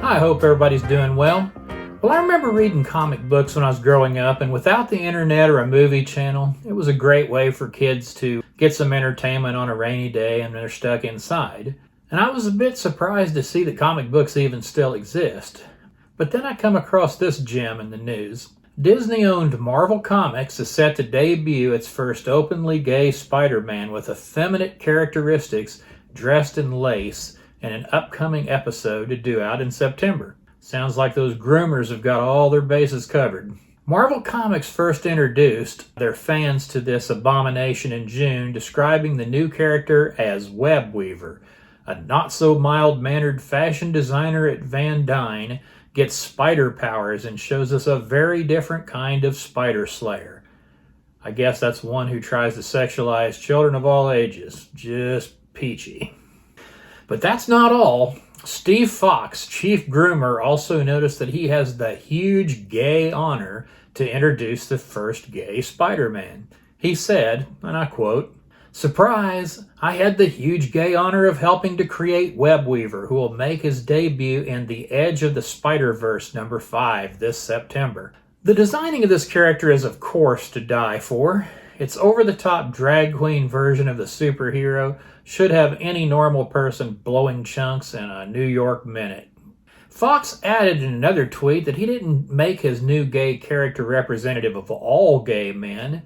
I hope everybody's doing well. Well, I remember reading comic books when I was growing up, and without the internet or a movie channel, it was a great way for kids to get some entertainment on a rainy day and they're stuck inside. And I was a bit surprised to see that comic books even still exist. But then I come across this gem in the news. Disney-owned Marvel Comics is set to debut its first openly gay Spider-Man with effeminate characteristics dressed in lace in an upcoming episode due out in September. Sounds like those Groomers have got all their bases covered. Marvel Comics first introduced their fans to this abomination in June, describing the new character as Web Weaver. A not-so-mild-mannered fashion designer at Dyne gets spider powers and shows us a very different kind of spider slayer. I guess that's one who tries to sexualize children of all ages. Just peachy. But that's not all. Steve Fox, chief groomer, also noticed that he has the huge gay honor to introduce the first gay Spider-Man. He said, and I quote, "Surprise! I had the huge gay honor of helping to create Web Weaver, who will make his debut in The Edge of the Spider-Verse #5 this September. The designing of this character is, of course, to die for. Its over-the-top drag queen version of the superhero should have any normal person blowing chunks in a New York minute." Fox added in another tweet that he didn't make his new gay character representative of all gay men.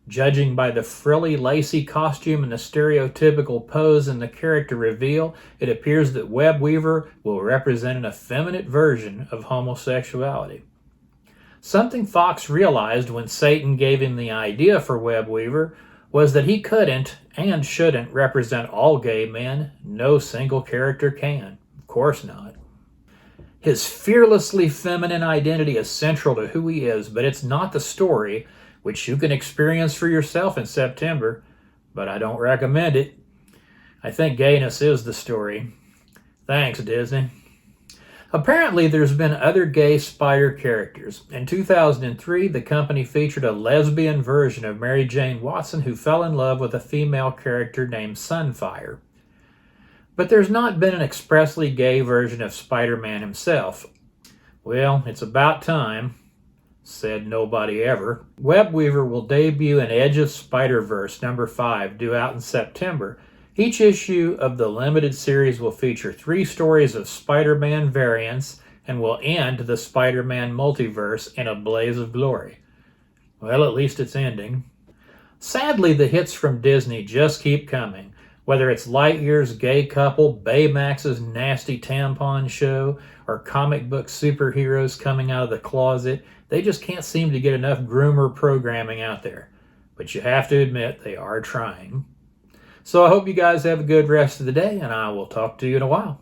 Judging by the frilly, lacy costume and the stereotypical pose in the character reveal, it appears that Web Weaver will represent an effeminate version of homosexuality. Something Fox realized when Satan gave him the idea for Web Weaver was that he couldn't and shouldn't represent all gay men. No single character can. Of course not. His fearlessly feminine identity is central to who he is, but it's not the story, which you can experience for yourself in September, but I don't recommend it. I think gayness is the story. Thanks, Disney. Apparently, there's been other gay spider characters. In 2003, the company featured a lesbian version of Mary Jane Watson who fell in love with a female character named Sunfire. But there's not been an expressly gay version of Spider-Man himself. Well, it's about time. Said nobody ever. Web Weaver will debut in Edge of Spider-Verse #5, due out in September. Each issue of the limited series will feature 3 stories of Spider-Man variants and will end the Spider-Man multiverse in a blaze of glory. Well, at least it's ending. Sadly, the hits from Disney just keep coming. Whether it's Lightyear's gay couple, Baymax's nasty tampon show, or comic book superheroes coming out of the closet, they just can't seem to get enough groomer programming out there. But you have to admit, they are trying. So I hope you guys have a good rest of the day, and I will talk to you in a while.